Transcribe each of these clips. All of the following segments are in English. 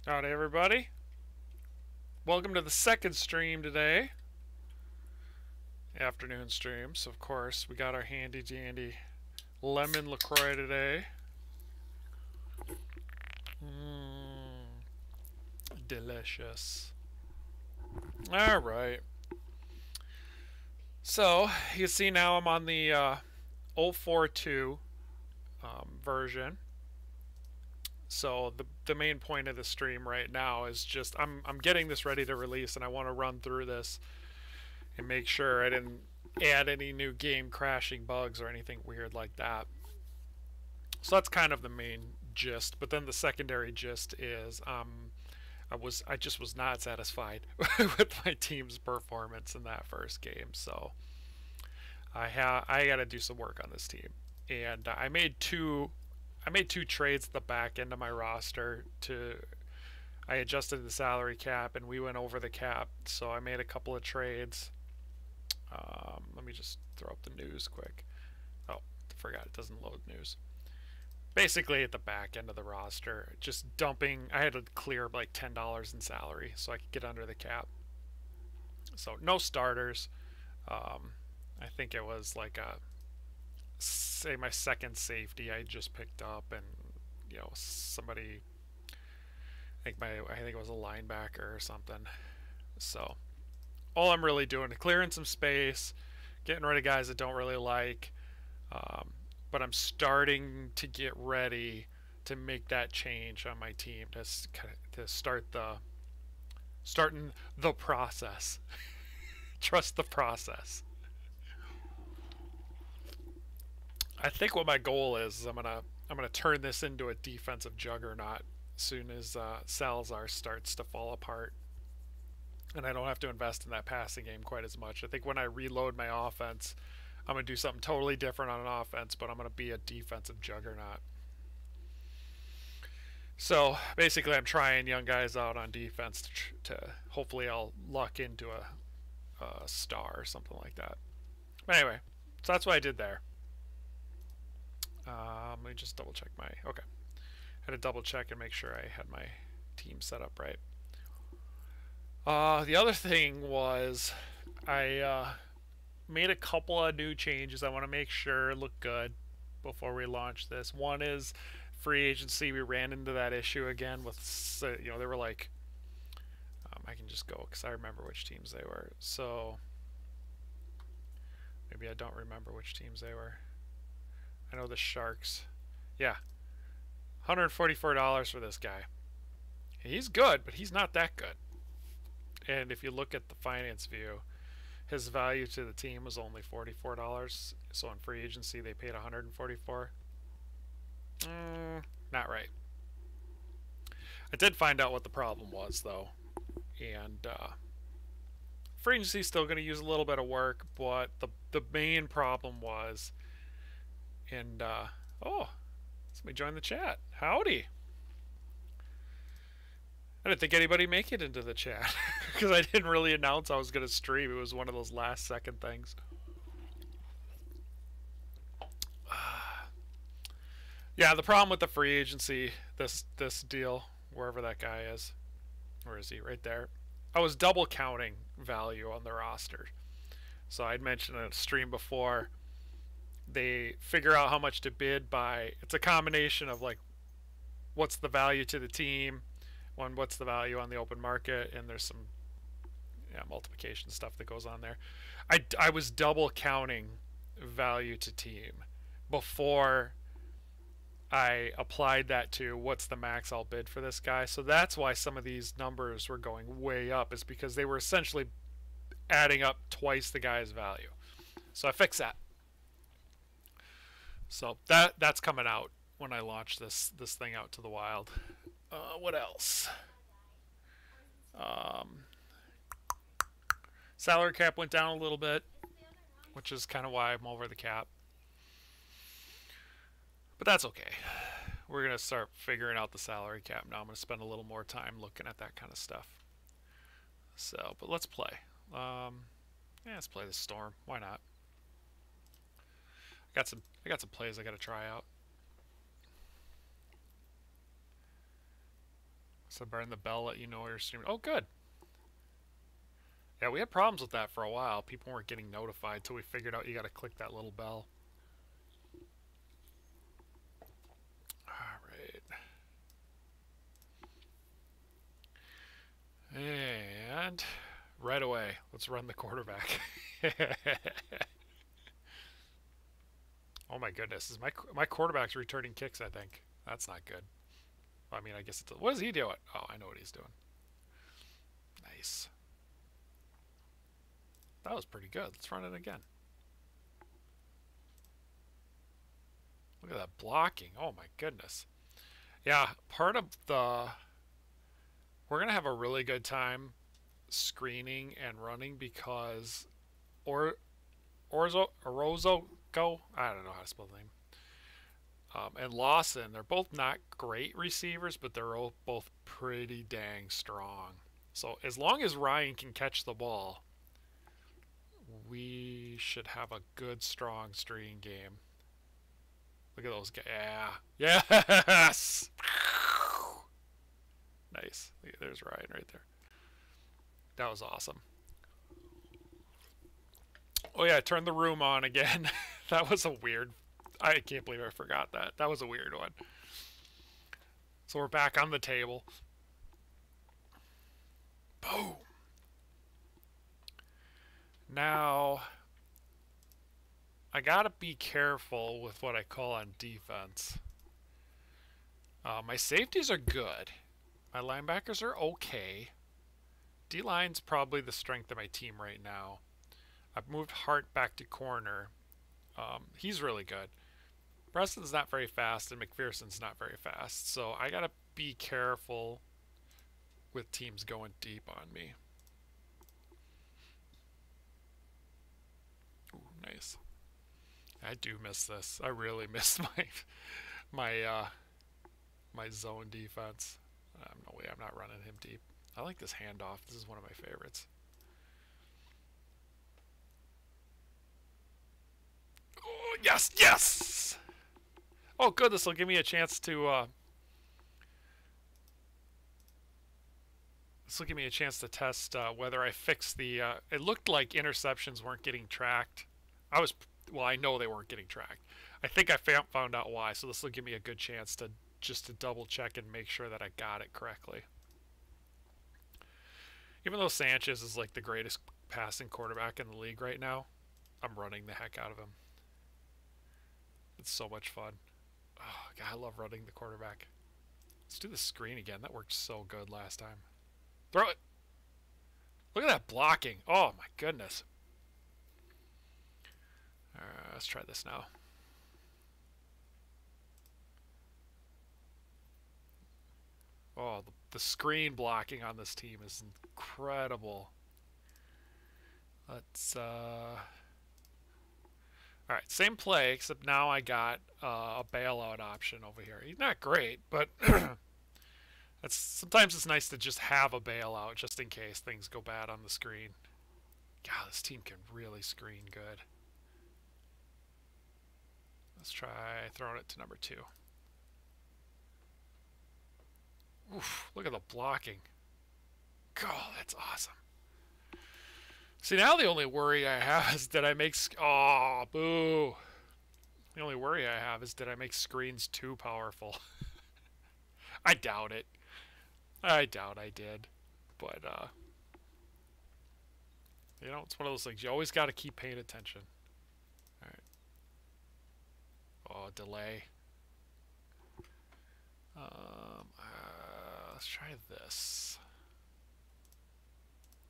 Howdy everybody. Welcome to the second stream today. Afternoon streams, of course. We got our handy dandy lemon LaCroix today. Delicious. Alright. So, you see now I'm on the 042 version. So the main point of the stream right now is just I'm getting this ready to release, and I want to run through this and make sure I didn't add any new game crashing bugs or anything weird like that. So that's kind of the main gist. But then the secondary gist is I just was not satisfied with my team's performance in that first game. So I got to do some work on this team, and I made two trades at the back end of my roster. I adjusted the salary cap, and we went over the cap, so I made a couple of trades. Let me just throw up the news quick. Oh, forgot, it doesn't load news. Basically, at the back end of the roster, just dumping. I had to clear like $10 in salary so I could get under the cap. So no starters. I think it was like say my second safety I just picked up, and somebody, I think it was a linebacker or something. So all I'm really doing is clearing some space, getting rid of guys that don't really like, but I'm starting to get ready to make that change on my team to starting the process. Trust the process. I think what my goal is I'm gonna turn this into a defensive juggernaut as soon as Salazar starts to fall apart, and I don't have to invest in that passing game quite as much. I think when I reload my offense, I'm gonna do something totally different on an offense, but I'm gonna be a defensive juggernaut. So basically, I'm trying young guys out on defense to hopefully I'll luck into a star or something like that. But anyway, so that's what I did there. Let me just double check my... Okay. I had to double check and make sure I had my team set up right. The other thing was I made a couple of new changes I want to make sure look good before we launch this. One is free agency. We ran into that issue again with, they were like... I can just go because I remember which teams they were. So maybe I don't remember which teams they were. I know the Sharks. Yeah. $144 for this guy. He's good, but he's not that good. And if you look at the finance view, his value to the team was only $44. So in free agency, they paid $144. Not right. I did find out what the problem was, though. And free agency is still going to use a little bit of work, but the main problem was... And, oh, somebody joined the chat. Howdy. I didn't think anybody make it into the chat because I didn't really announce I was going to stream. It was one of those last second things. Yeah, the problem with the free agency, this deal, wherever that guy is. Where is he? Right there. I was double counting value on the roster. So I'd mentioned in a stream before, they figure out how much to bid by. It's a combination of like what's the value to the team, what's the value on the open market, and there's some multiplication stuff that goes on there. I was double counting value to team before I applied that to what's the max I'll bid for this guy. So that's why some of these numbers were going way up, is because they were essentially adding up twice the guy's value. So I fixed that. So that's coming out when I launch this thing out to the wild. What else? Salary cap went down a little bit, which is kind of why I'm over the cap. But that's okay. We're going to start figuring out the salary cap now. I'm going to spend a little more time looking at that kind of stuff. So, but let's play. Yeah, let's play the Storm. Why not? I got some plays I got to try out. So burn the bell, let you know you're streaming. Oh, good. Yeah, we had problems with that for a while. People weren't getting notified until we figured out you got to click that little bell. All right. And right away, let's run the quarterback. Oh my goodness, is my quarterback's returning kicks, I think. That's not good. I mean, I guess it's... What is he doing? Oh, I know what he's doing. Nice. That was pretty good. Let's run it again. Look at that blocking. Oh my goodness. Yeah, part of the... We're going to have a really good time screening and running because Orozco, I don't know how to spell the name, and Lawson, they're both not great receivers, but they're both pretty dang strong. So as long as Ryan can catch the ball, we should have a good, strong screen game. Look at those guys. Yeah. Yes! Nice. There's Ryan right there. That was awesome. Oh yeah, turn the room on again. That was a weird... I can't believe I forgot that. That was a weird one. So we're back on the table. Boom! Now, I gotta be careful with what I call on defense. My safeties are good. My linebackers are okay. D-line's probably the strength of my team right now. I've moved Hart back to corner. He's really good. Preston's not very fast, and McPherson's not very fast. So I gotta be careful with teams going deep on me. Ooh, nice. I do miss this. I really miss my zone defense. No way I'm not running him deep. I like this handoff. This is one of my favorites. Oh, yes, yes! Oh, good. This will give me a chance to... this will give me a chance to test whether I fixed the... it looked like interceptions weren't getting tracked. Well, I know they weren't getting tracked. I think I found out why, so this will give me a good chance to just to double check and make sure that I got it correctly. Even though Sanchez is like the greatest passing quarterback in the league right now, I'm running the heck out of him. It's so much fun. Oh, God, I love running the quarterback. Let's do the screen again. That worked so good last time. Throw it. Look at that blocking. Oh, my goodness. Let's try this now. Oh, the screen blocking on this team is incredible. Let's, Alright, same play, except now I got a bailout option over here. He's not great, but sometimes it's nice to just have a bailout just in case things go bad on the screen. God, this team can really screen good. Let's try throwing it to number 2. Oof, look at the blocking. God, that's awesome. See, now the only worry I have is did I make... Oh, boo. The only worry I have is did I make screens too powerful? I doubt it. I doubt I did. But, you know, it's one of those things. You always got to keep paying attention. Alright. Oh, delay. Let's try this.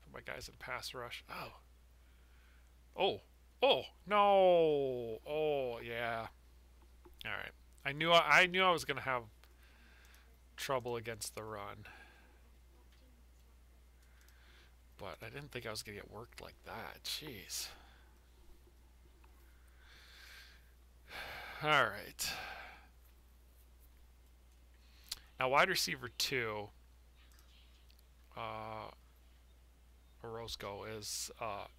Put my guys in pass rush. Oh. Oh. Oh, no. Oh, yeah. Alright. I knew I was going to have trouble against the run. But I didn't think I was going to get worked like that. Jeez. Alright. Now, wide receiver 2, Orozco is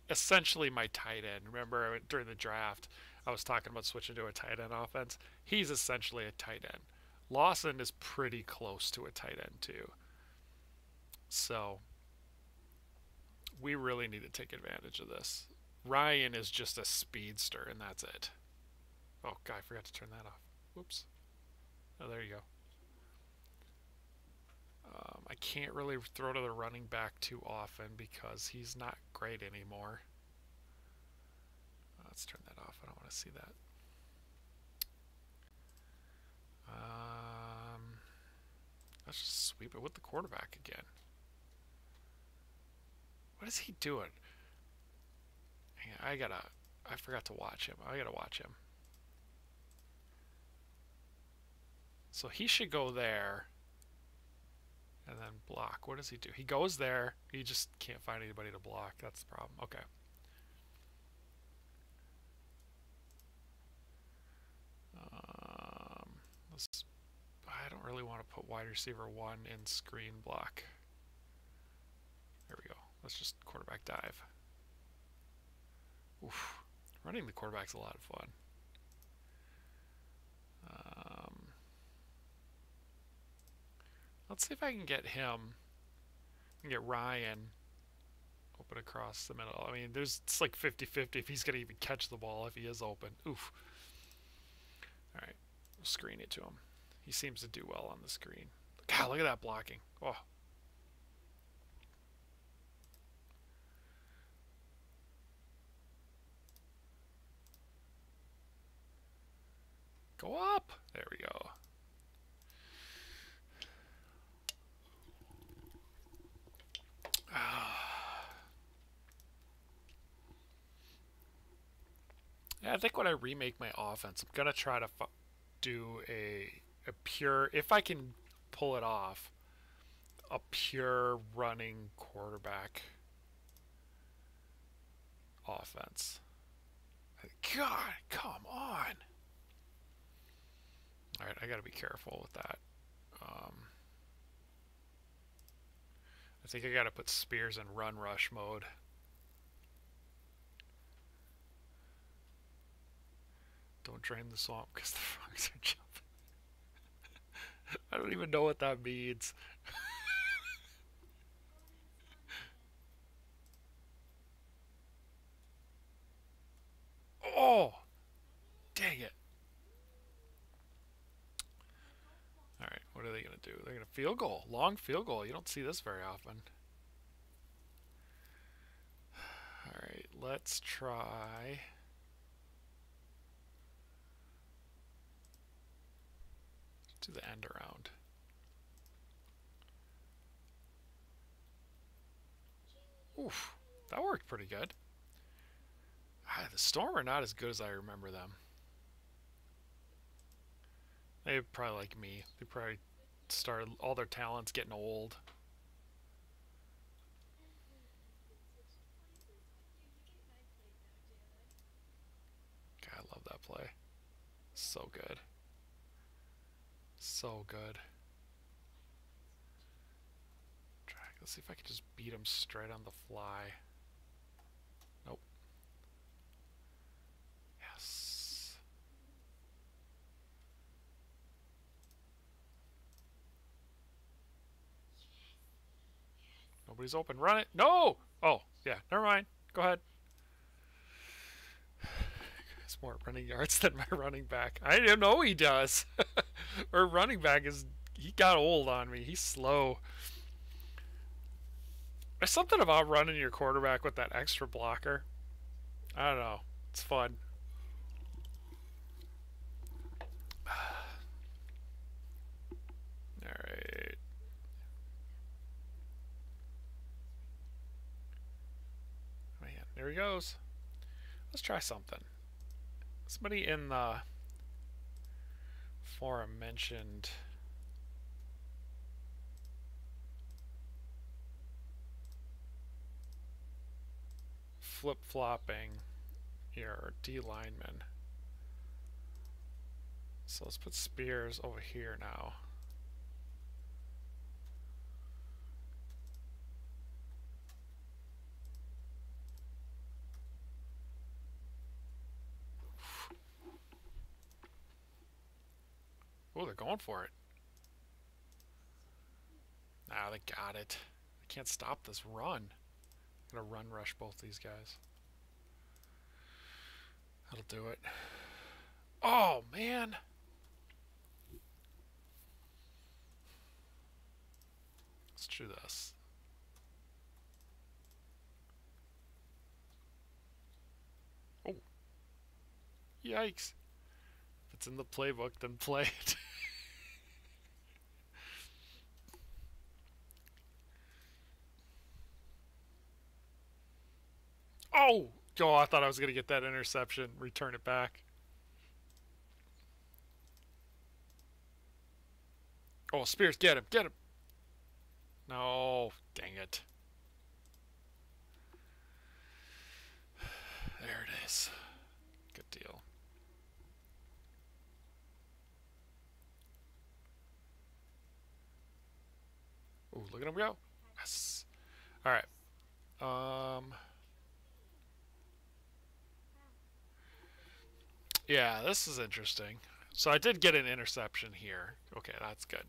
essentially my tight end. Remember, during the draft, I was talking about switching to a tight end offense. He's essentially a tight end. Lawson is pretty close to a tight end, too. So we really need to take advantage of this. Ryan is just a speedster, and that's it. Oh, God, I forgot to turn that off. Whoops. Oh, there you go. I can't really throw to the running back too often because he's not great anymore. Let's turn that off. I don't want to see that. Let's just sweep it with the quarterback again. What is he doing? Hang on, I forgot to watch him. I gotta watch him. So he should go there and then block. What does he do? He goes there. He just can't find anybody to block. That's the problem. Okay. I don't really want to put wide receiver 1 in screen block. There we go. Let's just quarterback dive. Oof. Running the quarterback's a lot of fun. Let's see if I can get him and get Ryan open across the middle. I mean, it's like 50-50 if he's going to even catch the ball if he is open. Oof. All right. We'll screen it to him. He seems to do well on the screen. God, look at that blocking. Oh. Go up. There we go. Yeah, I think when I remake my offense, I'm going to try to do a pure, if I can pull it off, a pure running quarterback offense. God, come on. All right, I got to be careful with that. I think I got to put Spears in run rush mode. Don't drain the swamp because the frogs are jumping. I don't even know what that means. Oh! Dang it. Alright, what are they going to do? They're going to field goal. Long field goal. You don't see this very often. Alright, let's try... Let's do the end around. Oof, that worked pretty good. The Storm are not as good as I remember them. They probably like me. They probably started all their talents getting old. God, I love that play. So good. So good. Let's see if I can just beat him straight on the fly. Nope. Yes. Nobody's open. Run it. No! Oh, yeah. Never mind. Go ahead. It's more running yards than my running back. I didn't know he does. Our running back is... He got old on me. He's slow. There's something about running your quarterback with that extra blocker. I don't know. It's fun. Alright. Man, there he goes. Let's try something. Somebody in the forum mentioned... flip-flopping your D lineman. So let's put Spears over here now. Oh, they're going for it. Ah, they got it. I can't stop this run. I'm going to run rush both these guys. That'll do it. Oh, man. Let's do this. Oh. Yikes. If it's in the playbook, then play it. Oh! Oh, I thought I was going to get that interception. Return it back. Oh, Spears, get him. Get him. No. Dang it. There it is. Good deal. Ooh, look at him go. Yes. All right. Yeah, this is interesting. So I did get an interception here. Okay, that's good.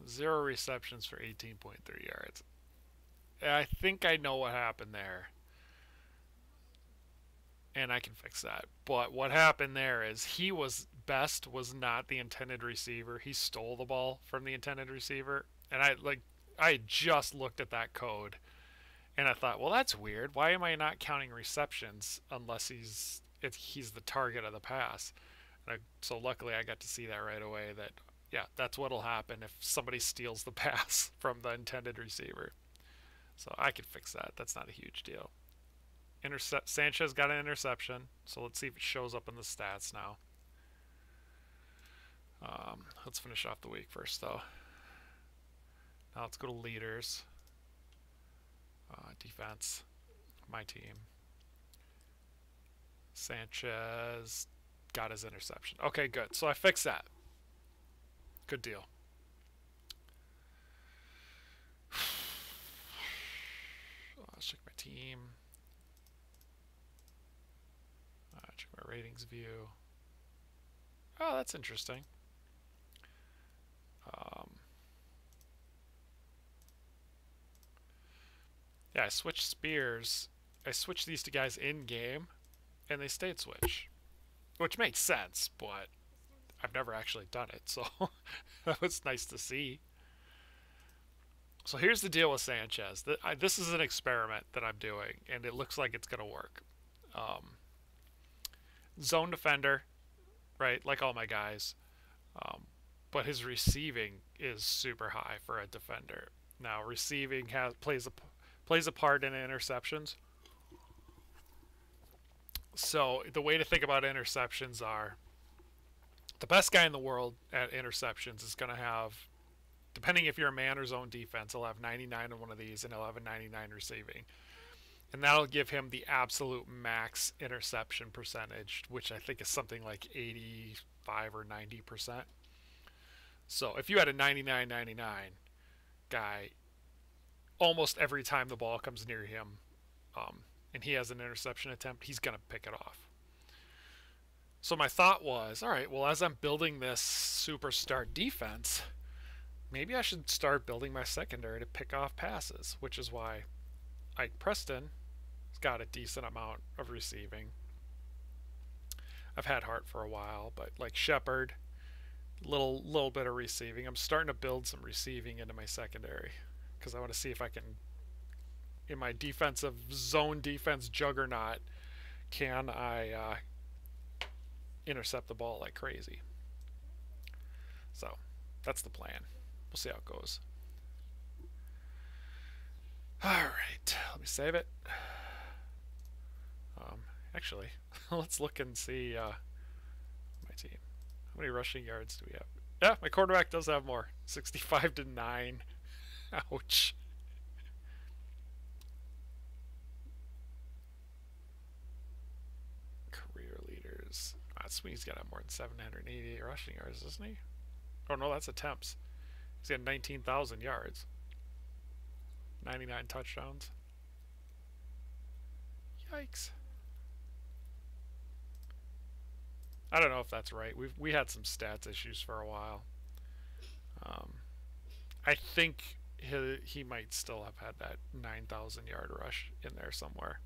0 receptions for 18.3 yards. I think I know what happened there. And I can fix that. But what happened there is Best was not the intended receiver. He stole the ball from the intended receiver. And I just looked at that code and I thought, well, that's weird. Why am I not counting receptions unless he's the target of the pass? So luckily I got to see that right away that, yeah, that's what'll happen if somebody steals the pass from the intended receiver. So I could fix that. That's not a huge deal. Sanchez got an interception, so let's see if it shows up in the stats now. Let's finish off the week first, though. Now let's go to leaders. Defense. My team. Sanchez got his interception. Okay, good. So I fixed that. Good deal. Let's check my team. Check my ratings view. Oh, that's interesting. Yeah, I switched Spears. I switched these two guys in-game, and they stayed switch. Which makes sense, but I've never actually done it, so that was nice to see. So here's the deal with Sanchez. This is an experiment that I'm doing, and it looks like it's going to work. Zone defender, right, like all my guys. But his receiving is super high for a defender. Now, receiving plays a part in interceptions. So the way to think about interceptions are the best guy in the world at interceptions is going to have, depending if you're a man or zone defense, he'll have 99 on one of these and he'll have a 99 receiving. And that'll give him the absolute max interception percentage, which I think is something like 85 or 90%. So if you had a 99-99 guy, almost every time the ball comes near him and he has an interception attempt, he's going to pick it off. So my thought was, all right, well, as I'm building this superstar defense, maybe I should start building my secondary to pick off passes, which is why Ike Preston has got a decent amount of receiving. I've had Hart for a while, but like Shepard, little bit of receiving. I'm starting to build some receiving into my secondary because I want to see if I can, in my defensive zone defense juggernaut, can I intercept the ball like crazy. So that's the plan. We'll see how it goes. All right, let me save it. Actually, let's look and see my team. How many rushing yards do we have? Yeah, my quarterback does have more. 65-9. Ouch. Career leaders. That's when he's got to have more than 788 rushing yards, doesn't he? Oh no, that's attempts. He's got 19,000 yards. 99 touchdowns. Yikes. I don't know if that's right. We had some stats issues for a while. I think he might still have had that 9,000 yard rush in there somewhere.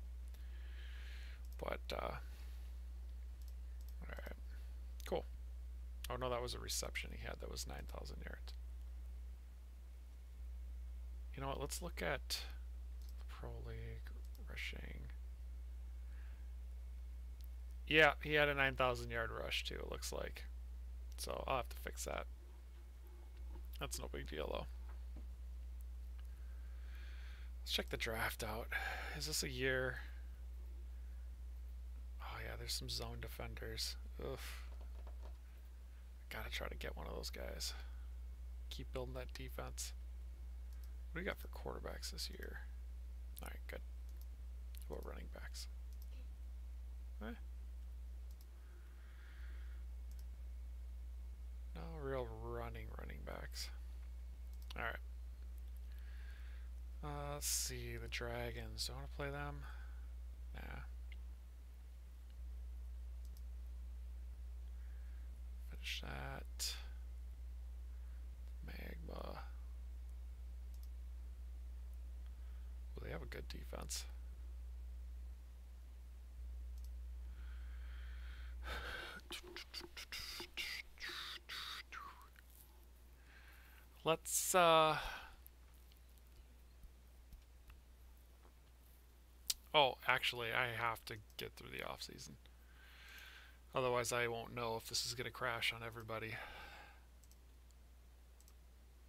But all right, cool. Oh no, that was a reception he had. That was 9,000 yards. You know what? Let's look at the Pro League rushing. Yeah, he had a 9,000 yard rush too, it looks like. So I'll have to fix that. That's no big deal though. Let's check the draft out. Is this a year? Oh yeah, there's some zone defenders. Oof. Gotta try to get one of those guys. Keep building that defense. What do we got for quarterbacks this year? Alright, good. What about running backs? Eh. No real running backs. Alright. Let's see, the Dragons. Do I want to play them? Nah. Finish that. Magma. Well, they have a good defense. Let's oh, actually I have to get through the off season. Otherwise I won't know if this is going to crash on everybody.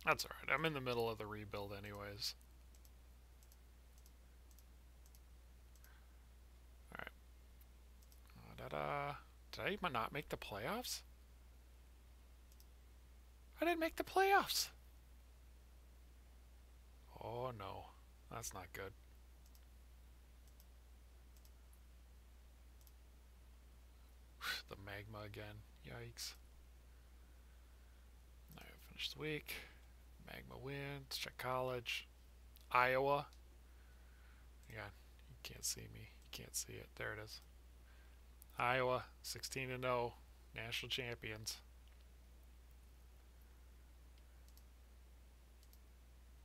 That's alright. I'm in the middle of the rebuild anyways. Alright. Did I even not make the playoffs? I didn't make the playoffs! Oh no. That's not good. The magma again. Yikes. Alright, finish the week. Magma wins. Check college. Iowa. Yeah, you can't see me. You can't see it. There it is. Iowa, 16-0. National champions.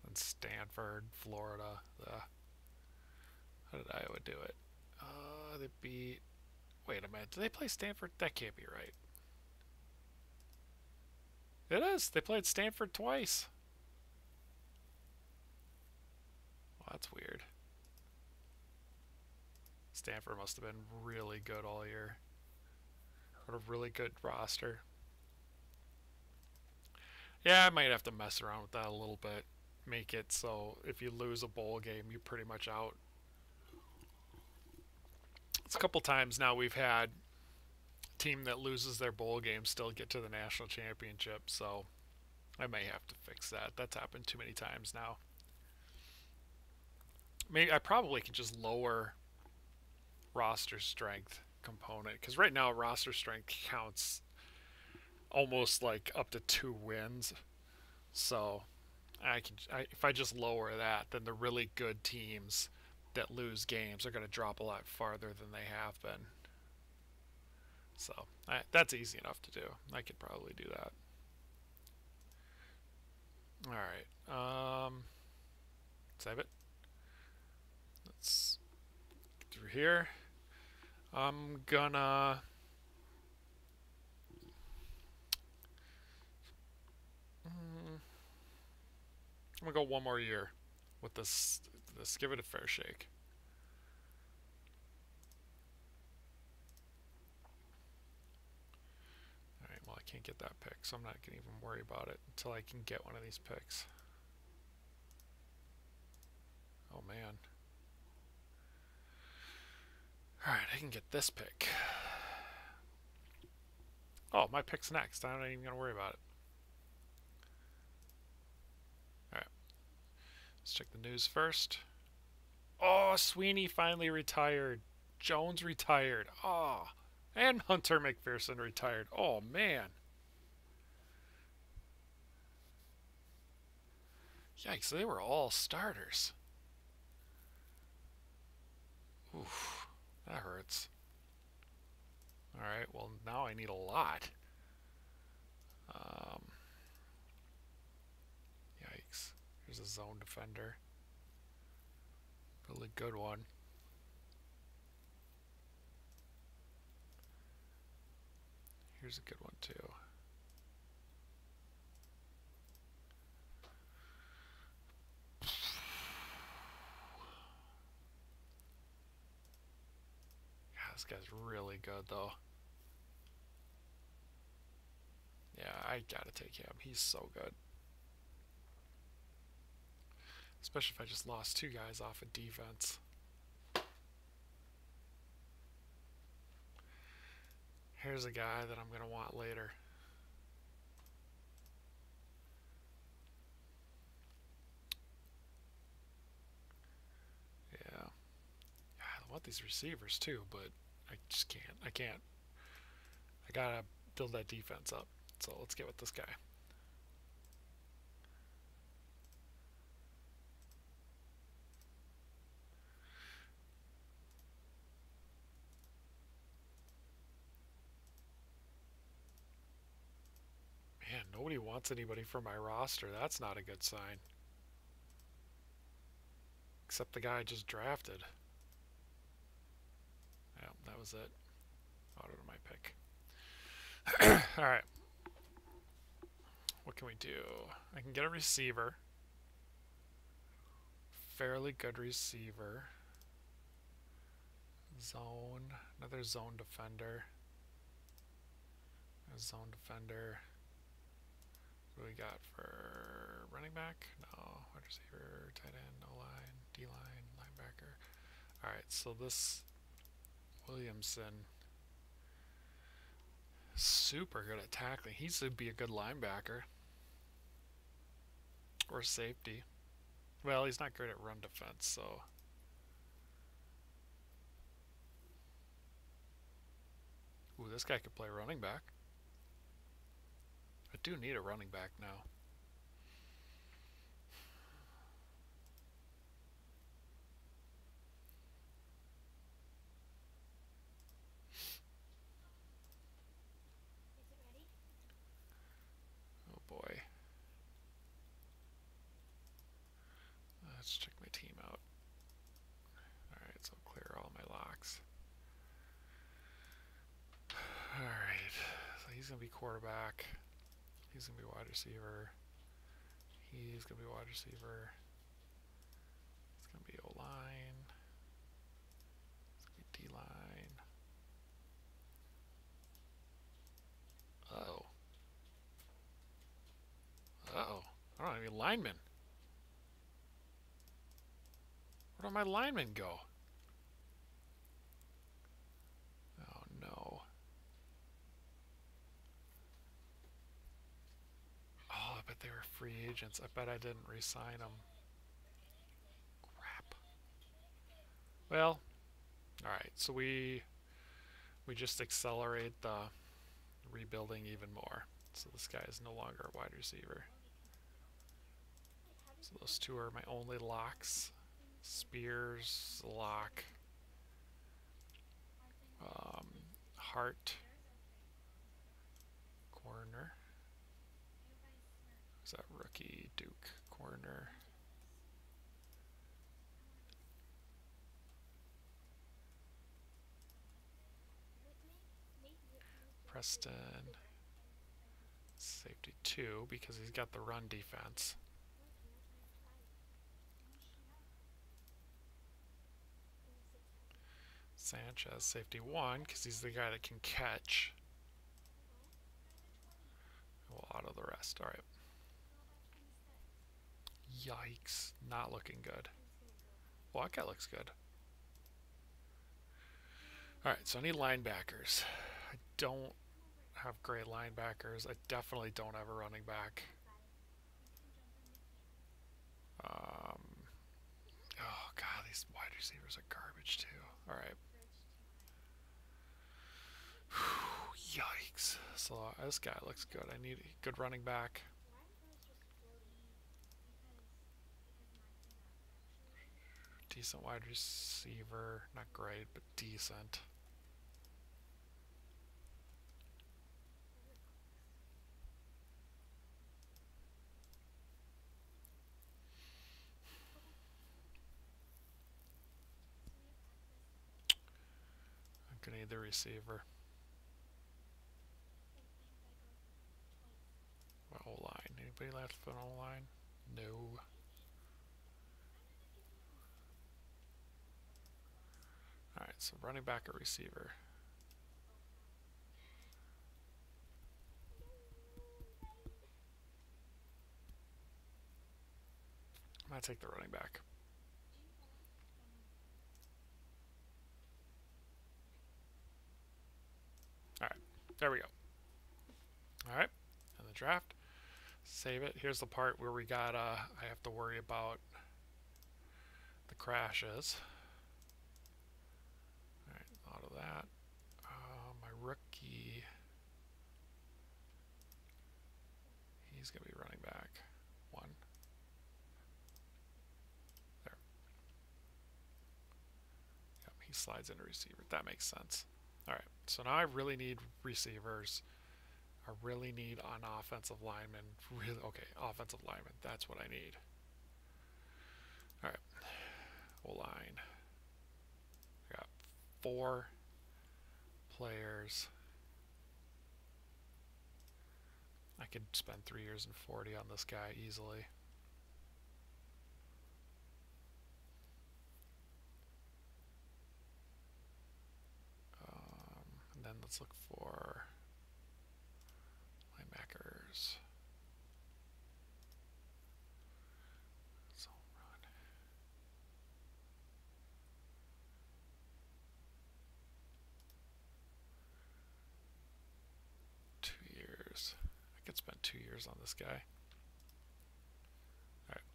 And Stanford, Florida. How did Iowa do it? They beat... Wait a minute. Did they play Stanford? That can't be right. It is. They played Stanford twice. Well, that's weird. Stanford must have been really good all year. What a really good roster. Yeah, I might have to mess around with that a little bit. Make it so if you lose a bowl game, you're pretty much out. It's a couple times now we've had a team that loses their bowl game still get to the national championship, so I may have to fix that. That's happened too many times now. Maybe I probably can just lower roster strength component, because right now roster strength counts almost like up to 2 wins. So if I just lower that, then the really good teams that lose games are going to drop a lot farther than they have been. So that's easy enough to do. I could probably do that. Alright. Save it. Let's get through here. I'm gonna... I'm gonna go one more year with this. Give it a fair shake. Alright, well I can't get that pick, so I'm not gonna even worry about it until I can get one of these picks. Oh man. Alright, I can get this pick. Oh, my pick's next. I'm not even gonna worry about it. Alright. Let's check the news first. Oh, Sweeney finally retired. Jones retired. Oh. And Hunter McPherson retired. Oh, man. Yikes, they were all starters. Oof. That hurts. Alright, well, now I need a lot. Yikes. Here's a zone defender. Really good one. Here's a good one too. Yeah, this guy's really good though. Yeah, I gotta take him. He's so good. Especially if I just lost 2 guys off of defense. Here's a guy that I'm going to want later. Yeah. I want these receivers too, but I just can't. I can't. I gotta build that defense up. So let's get with this guy. Man, nobody wants anybody from my roster. That's not a good sign. Except the guy I just drafted. Yeah, that was it. Auto to my pick. Alright. What can we do? I can get a receiver. Fairly good receiver. Zone. Another zone defender. A zone defender. What do we got for running back? No. Wide receiver, tight end, no line, D-line, linebacker. Alright, so this Williamson, super good at tackling. He should be a good linebacker. Or safety. Well, he's not great at run defense, so... Ooh, this guy could play running back. I do need a running back now. Oh boy. Let's check my team out. Alright, so I'll clear all my locks. Alright, so he's going to be quarterback. He's going to be wide receiver. He's going to be wide receiver. It's going to be O-line. It's going to be D-line. Uh-oh. Uh-oh. I don't have any linemen. Where do my linemen go? Oh, no. Oh, I bet they were free agents. I bet I didn't re-sign them. Crap. Well, alright, so we just accelerate the rebuilding even more. So this guy is no longer a wide receiver. So those 2 are my only locks. Spears, lock. Hart, corner. Who's that rookie? Duke, corner. Preston, safety 2 because he's got the run defense. Sanchez, safety 1 because he's the guy that can catch. We'll auto the rest. Alright. Yikes. Not looking good. Well, that guy looks good. Alright, so I need linebackers. I don't have great linebackers. I definitely don't have a running back. Oh, God, these wide receivers are garbage, too. Alright. Yikes. So this guy looks good. I need a good running back. Decent wide receiver. Not great, but decent. need the receiver. O-line. Anybody left for an O-line? No. Alright, so running back or receiver. I'm going to take the running back. Alright, there we go. Alright, and the draft. Save it. Here's the part where we got, I have to worry about the crashes. Alright, out of that. My rookie, he's going to be running back. One. There. Yep, he slides into receiver. That makes sense. Alright, so now I really need receivers. I really need an offensive lineman. Really, okay, offensive lineman. That's what I need. Alright. O-line. I got 4 players. I could spend 3 years and 40 on this guy easily. And then let's look for linebackers. So run. 2 years. I could spend 2 years on this guy. Alright.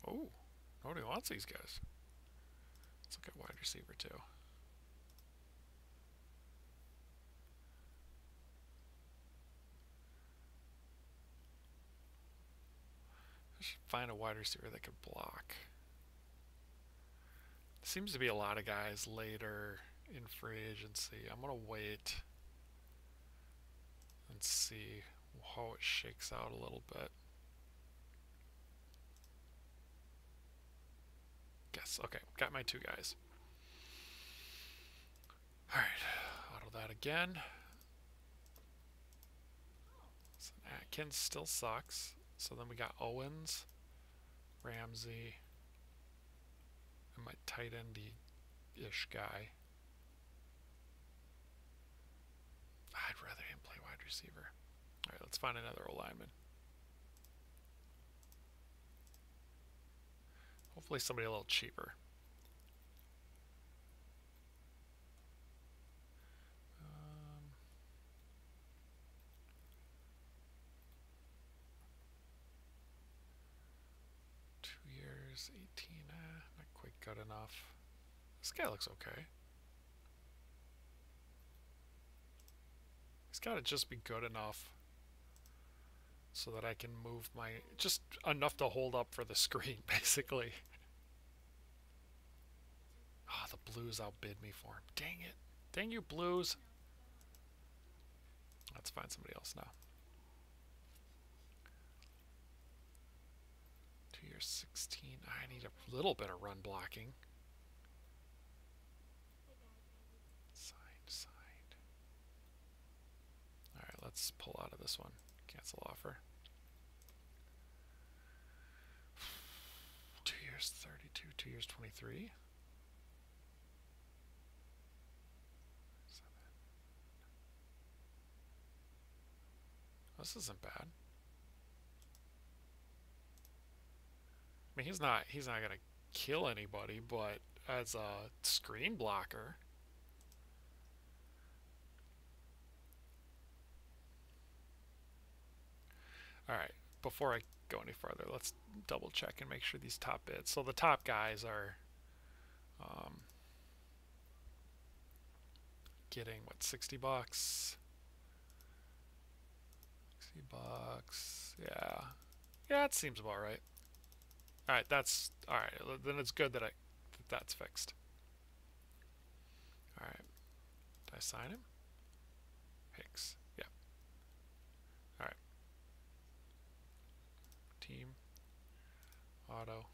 Oh, nobody wants these guys. Let's look at wide receiver too. I should find a wide receiver that could block. Seems to be a lot of guys later in free agency. I'm going to wait and see how it shakes out a little bit. Guess. Okay, got my 2 guys. Alright, auto that again. So Atkins still sucks. So then we got Owens, Ramsey, and my tight end-ish guy. I'd rather him play wide receiver. Alright, let's find another O-lineman. Hopefully somebody a little cheaper. 2 years, 18, not quite good enough. This guy looks okay. He's got to just be good enough so that I can move my... just enough to hold up for the screen, basically. Ah, oh, the Blues outbid me for him. Dang it. Dang you, Blues. Let's find somebody else now. 2 years, 16. I need a little bit of run blocking. Signed. Alright, let's pull out of this one. Cancel offer. 2 years, 32. 2 years, 23. This isn't bad. I mean, he's not gonna kill anybody, but as a screen blocker, all right. Before I go any farther, let's double check and make sure these top bids. So the top guys are getting what, $60? $60. Yeah, it seems about right. All right, that's all right. Then it's good that that's fixed. All right, did I sign him? Hicks. Yeah. All right. Team. Auto.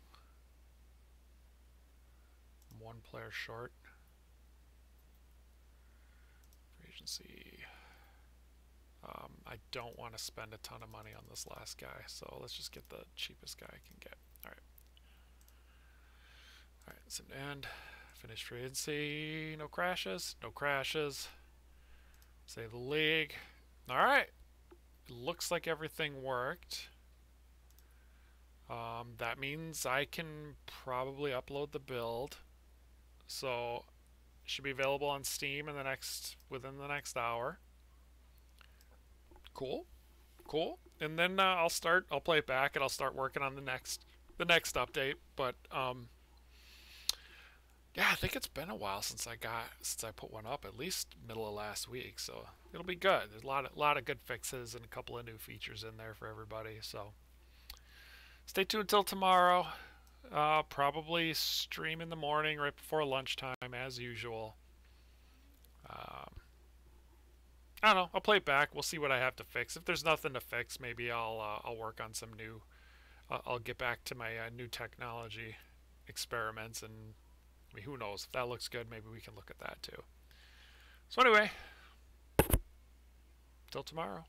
player short. Free agency. I don't want to spend a ton of money on this last guy, so let's just get the cheapest guy I can get. All right. All right, so end. Finish free agency. No crashes. No crashes. Save the league. All right. Looks like everything worked. That means I can probably upload the build. So it should be available on Steam within the next hour. Cool. Cool. And then I'll play it back and I'll start working on the next update. But yeah, I think it's been a while since I put one up, at least middle of last week. So it'll be good. There's a lot of good fixes and a couple of new features in there for everybody. So stay tuned until tomorrow. Probably stream in the morning right before lunchtime as usual. I don't know. I'll play it back. We'll see what I have to fix. If there's nothing to fix, maybe I'll work on some new. I'll get back to my new technology experiments, and I mean, who knows if that looks good? Maybe we can look at that too. So anyway, till tomorrow.